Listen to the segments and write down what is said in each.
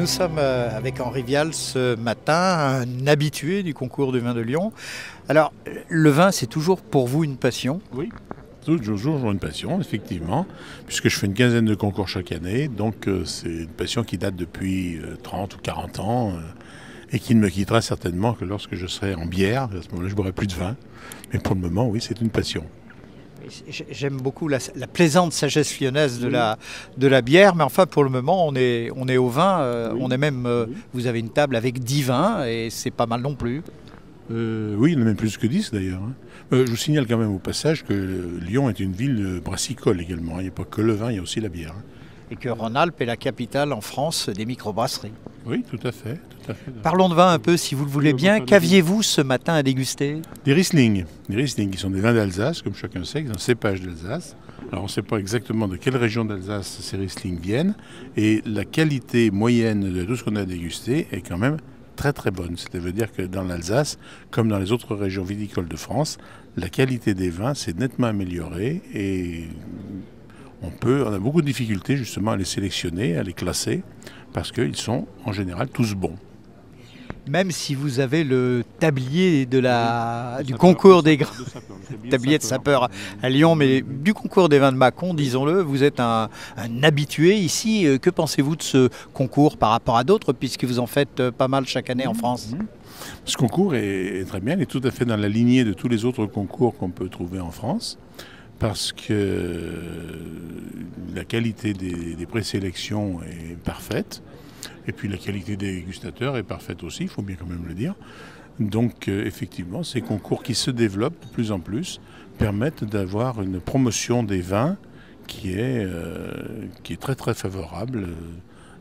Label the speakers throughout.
Speaker 1: sommes avec Henri Vial ce matin, un habitué du concours du vin de Lyon. Alors, le vin, c'est toujours pour vous une passion?
Speaker 2: Oui, toujours une passion, effectivement, puisque je fais une quinzaine de concours chaque année. Donc, c'est une passion qui date depuis 30 ou 40 ans et qui ne me quittera certainement que lorsque je serai en bière. À ce moment-là, je ne boirai plus de vin. Mais pour le moment, oui, c'est une passion.
Speaker 1: J'aime beaucoup la plaisante sagesse lyonnaise de la bière, mais enfin pour le moment on est au vin, on est même, vous avez une table avec 10 vins et c'est pas mal non plus.
Speaker 2: Oui, il y en a même plus que 10 d'ailleurs. Je vous signale quand même au passage que Lyon est une ville brassicole également. Il n'y a pas que le vin, il y a aussi la bière.
Speaker 1: Et que Rhône-Alpes est la capitale en France des microbrasseries.
Speaker 2: Oui, tout à fait.
Speaker 1: Parlons de vin un peu si vous le voulez bien. Qu'aviez-vous ce matin à déguster?
Speaker 2: Des Riesling. Des Riesling qui sont des vins d'Alsace, comme chacun sait, qui sont un cépage d'Alsace. Alors on ne sait pas exactement de quelle région d'Alsace ces Riesling viennent. Et la qualité moyenne de tout ce qu'on a dégusté est quand même très très bonne. C'est-à-dire dire que dans l'Alsace, comme dans les autres régions viticoles de France, la qualité des vins s'est nettement améliorée et on a beaucoup de difficultés justement à les sélectionner, à les classer, parce qu'ils sont en général tous bons.
Speaker 1: Même si vous avez le tablier du concours des grands, tablier de sapeur à Lyon, mais du concours des vins de Mâcon, disons-le, vous êtes un habitué ici. Que pensez-vous de ce concours par rapport à d'autres, puisque vous en faites pas mal chaque année en France?
Speaker 2: Ce concours est très bien, il est tout à fait dans la lignée de tous les autres concours qu'on peut trouver en France, parce que la qualité des présélections est parfaite. Et puis la qualité des dégustateurs est parfaite aussi, il faut bien quand même le dire. Donc effectivement, ces concours qui se développent de plus en plus permettent d'avoir une promotion des vins qui est très très favorable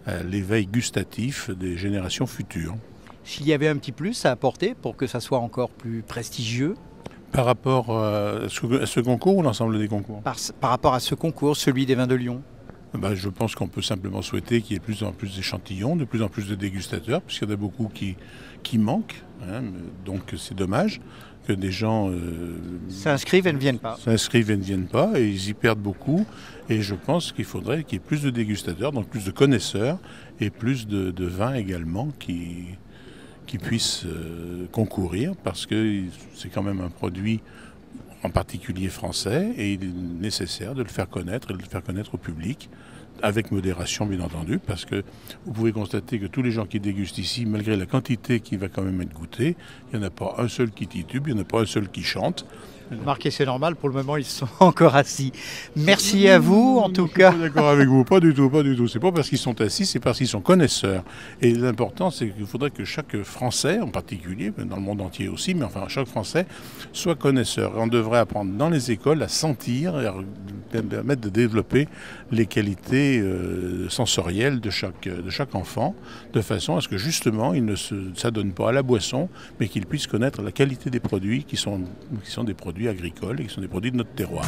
Speaker 2: à l'éveil gustatif des générations futures.
Speaker 1: S'il y avait un petit plus à apporter pour que ça soit encore plus prestigieux?
Speaker 2: Par rapport à ce concours ou l'ensemble des concours?
Speaker 1: Par rapport à ce concours, celui des vins de Lyon.
Speaker 2: Je pense qu'on peut simplement souhaiter qu'il y ait de plus en plus d'échantillons, de plus en plus de dégustateurs, puisqu'il y en a beaucoup qui manquent. Donc c'est dommage que des gens
Speaker 1: s'inscrivent et ne viennent pas.
Speaker 2: S'inscrivent et ne viennent pas, et ils y perdent beaucoup. Et je pense qu'il faudrait qu'il y ait plus de dégustateurs, donc plus de connaisseurs, et plus de vins également qui puissent concourir, parce que c'est quand même un produit en particulier français, et il est nécessaire de le faire connaître et de le faire connaître au public, avec modération bien entendu, parce que vous pouvez constater que tous les gens qui dégustent ici, malgré la quantité qui va quand même être goûtée, il n'y en a pas un seul qui titube, il n'y en a pas un seul qui chante.
Speaker 1: Remarquez, c'est normal, pour le moment ils sont encore assis. Merci à vous en tout cas.
Speaker 2: Je suis pas d'accord avec vous, pas du tout, pas du tout. C'est pas parce qu'ils sont assis, c'est parce qu'ils sont connaisseurs. Et l'important, c'est qu'il faudrait que chaque Français, en particulier, dans le monde entier aussi, mais enfin chaque Français, soit connaisseur. Et on devrait apprendre dans les écoles à sentir et à permettre de développer les qualités sensorielles de chaque enfant, de façon à ce que justement il ne s'adonne pas à la boisson, mais qu'il puisse connaître la qualité des produits qui sont des produits agricoles et qui sont des produits de notre terroir.